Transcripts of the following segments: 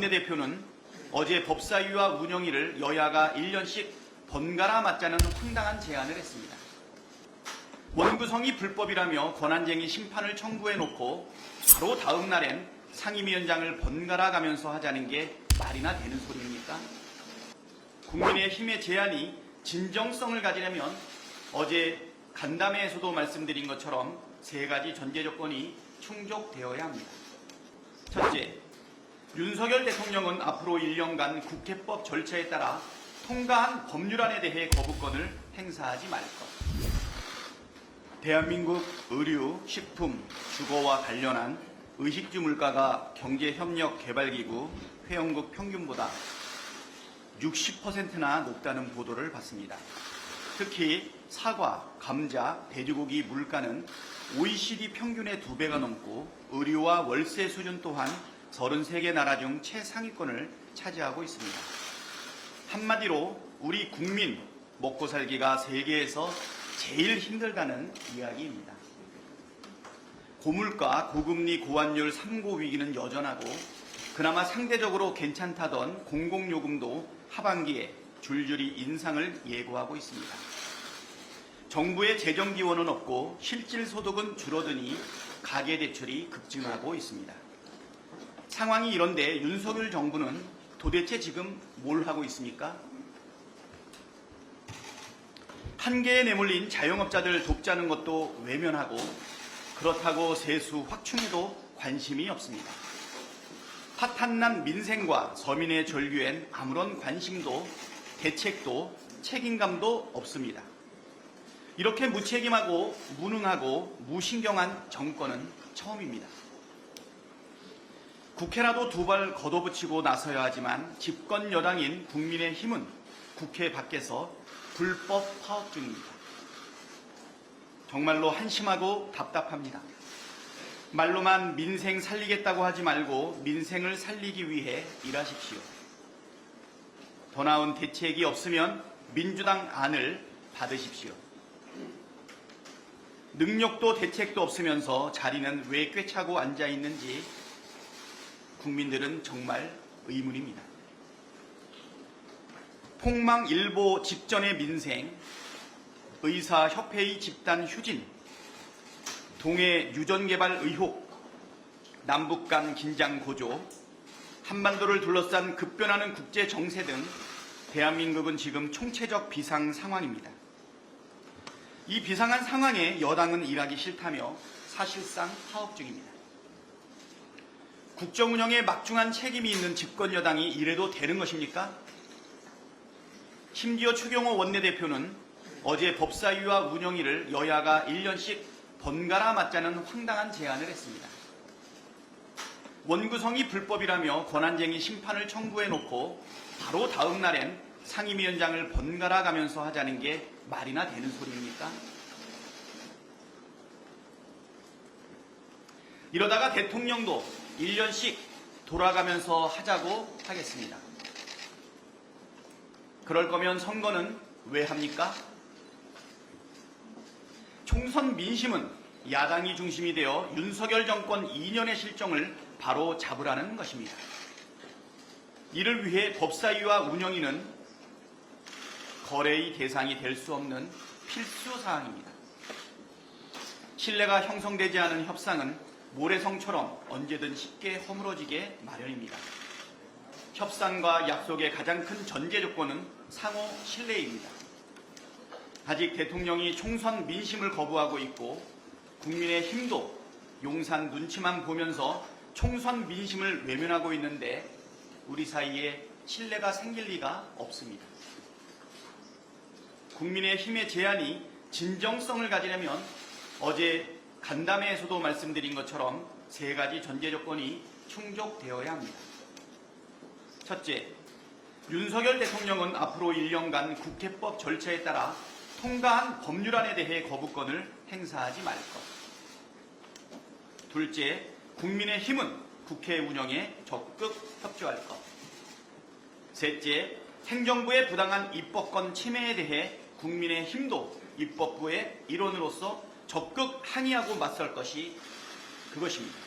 원내대표는 어제 법사위와 운영위를 여야가 1년씩 번갈아 맡자는 황당한 제안을 했습니다. 원구성이 불법이라며 권한쟁의 심판을 청구해놓고 바로 다음 날엔 상임위원장을 번갈아 가면서 하자는 게 말이나 되는 소리입니까? 국민의힘의 제안이 진정성을 가지려면 어제 간담회에서도 말씀드린 것처럼 세 가지 전제 조건이 충족되어야 합니다. 첫째, 윤석열 대통령은 앞으로 1년간 국회법 절차에 따라 통과한 법률안에 대해 거부권을 행사하지 말 것. 대한민국 의류, 식품, 주거와 관련한 의식주 물가가 경제협력개발기구 회원국 평균보다 60%나 높다는 보도를 봤습니다. 특히 사과, 감자, 돼지고기 물가는 OECD 평균의 2배가 넘고 의류와 월세 수준 또한 33개 나라 중 최상위권을 차지하고 있습니다. 한마디로 우리 국민 먹고 살기가 세계에서 제일 힘들다는 이야기입니다. 고물가, 고금리, 고환율 3고 위기는 여전하고 그나마 상대적으로 괜찮다던 공공요금도 하반기에 줄줄이 인상을 예고하고 있습니다. 정부의 재정 지원은 없고 실질 소득은 줄어드니 가계대출이 급증하고 있습니다. 상황이 이런데 윤석열 정부는 도대체 지금 뭘 하고 있습니까? 한계에 내몰린 자영업자들 돕자는 것도 외면하고 그렇다고 세수 확충에도 관심이 없습니다. 파탄난 민생과 서민의 절규엔 아무런 관심도 대책도 책임감도 없습니다. 이렇게 무책임하고 무능하고 무신경한 정권은 처음입니다. 국회라도 두 발 걷어붙이고 나서야 하지만 집권 여당인 국민의힘은 국회 밖에서 불법 파업 중입니다. 정말로 한심하고 답답합니다. 말로만 민생 살리겠다고 하지 말고 민생을 살리기 위해 일하십시오. 더 나은 대책이 없으면 민주당 안을 받으십시오. 능력도 대책도 없으면서 자리는 왜 꿰차고 앉아 있는지 국민들은 정말 의문입니다. 폭망일보 직전의 민생, 의사협회의 집단 휴진, 동해 유전개발 의혹, 남북 간 긴장 고조, 한반도를 둘러싼 급변하는 국제 정세 등 대한민국은 지금 총체적 비상 상황입니다. 이 비상한 상황에 여당은 일하기 싫다며 사실상 파업 중입니다. 국정 운영에 막중한 책임이 있는 집권 여당이 이래도 되는 것입니까? 심지어 추경호 원내대표는 어제 법사위와 운영위를 여야가 1년씩 번갈아 맡자는 황당한 제안을 했습니다. 원구성이 불법이라며 권한쟁의 심판을 청구해놓고 바로 다음 날엔 상임위원장을 번갈아 가면서 하자는 게 말이나 되는 소리입니까? 이러다가 대통령도 1년씩 돌아가면서 하자고 하겠습니다. 그럴 거면 선거는 왜 합니까? 총선 민심은 야당이 중심이 되어 윤석열 정권 2년의 실정을 바로 잡으라는 것입니다. 이를 위해 법사위와 운영위는 거래의 대상이 될 수 없는 필수 사항입니다. 신뢰가 형성되지 않은 협상은 모래성처럼 언제든 쉽게 허물어지게 마련입니다. 협상과 약속의 가장 큰 전제 조건은 상호 신뢰입니다. 아직 대통령이 총선 민심을 거부하고 있고 국민의힘도 용산 눈치만 보면서 총선 민심을 외면하고 있는데 우리 사이에 신뢰가 생길 리가 없습니다. 국민의힘의 제안이 진정성을 가지려면 어제 간담회에서도 말씀드린 것처럼 세 가지 전제 조건이 충족되어야 합니다. 첫째, 윤석열 대통령은 앞으로 1년간 국회법 절차에 따라 통과한 법률안에 대해 거부권을 행사하지 말 것. 둘째, 국민의힘은 국회 운영에 적극 협조할 것. 셋째, 행정부의 부당한 입법권 침해에 대해 국민의힘도 입법부의 일원으로서 적극 항의하고 맞설 것이 그것입니다.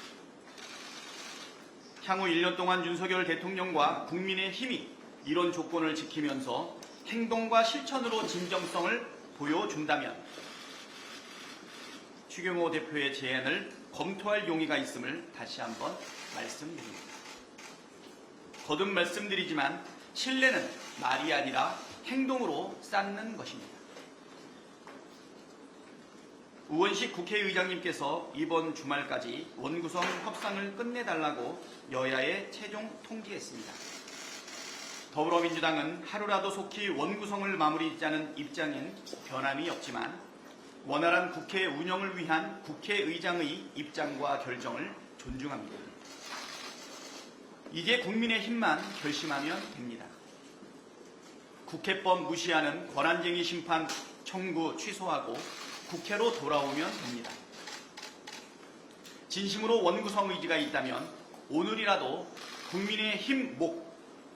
향후 1년 동안 윤석열 대통령과 국민의힘이 이런 조건을 지키면서 행동과 실천으로 진정성을 보여준다면 추경호 대표의 제안을 검토할 용의가 있음을 다시 한번 말씀드립니다. 거듭 말씀드리지만 신뢰는 말이 아니라 행동으로 쌓는 것입니다. 우원식 국회의장님께서 이번 주말까지 원구성 협상을 끝내달라고 여야에 최종 통지했습니다. 더불어민주당은 하루라도 속히 원구성을 마무리 짓자는 입장인 변함이 없지만 원활한 국회 운영을 위한 국회의장의 입장과 결정을 존중합니다. 이제 국민의힘만 결심하면 됩니다. 국회법 무시하는 권한쟁의 심판 청구 취소하고 국회로 돌아오면 됩니다. 진심으로 원구성 의지가 있다면 오늘이라도 국민의힘 목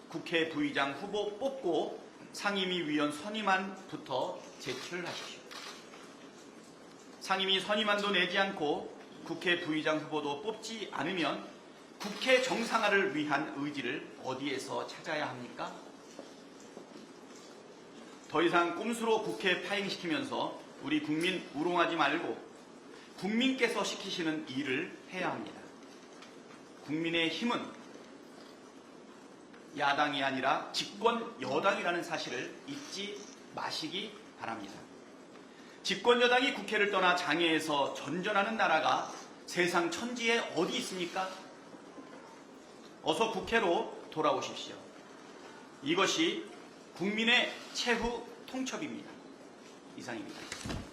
국회 부의장 후보 뽑고 상임위 위원 선임안부터 제출하십시오. 상임위 선임안도 내지 않고 국회 부의장 후보도 뽑지 않으면 국회 정상화를 위한 의지를 어디에서 찾아야 합니까? 더 이상 꼼수로 국회 파행시키면서 우리 국민 우롱하지 말고 국민께서 시키시는 일을 해야 합니다. 국민의힘은 야당이 아니라 집권 여당이라는 사실을 잊지 마시기 바랍니다. 집권 여당이 국회를 떠나 장애에서 전전하는 나라가 세상 천지에 어디 있습니까? 어서 국회로 돌아오십시오. 이것이 국민의 최후 통첩입니다. 이상입니다.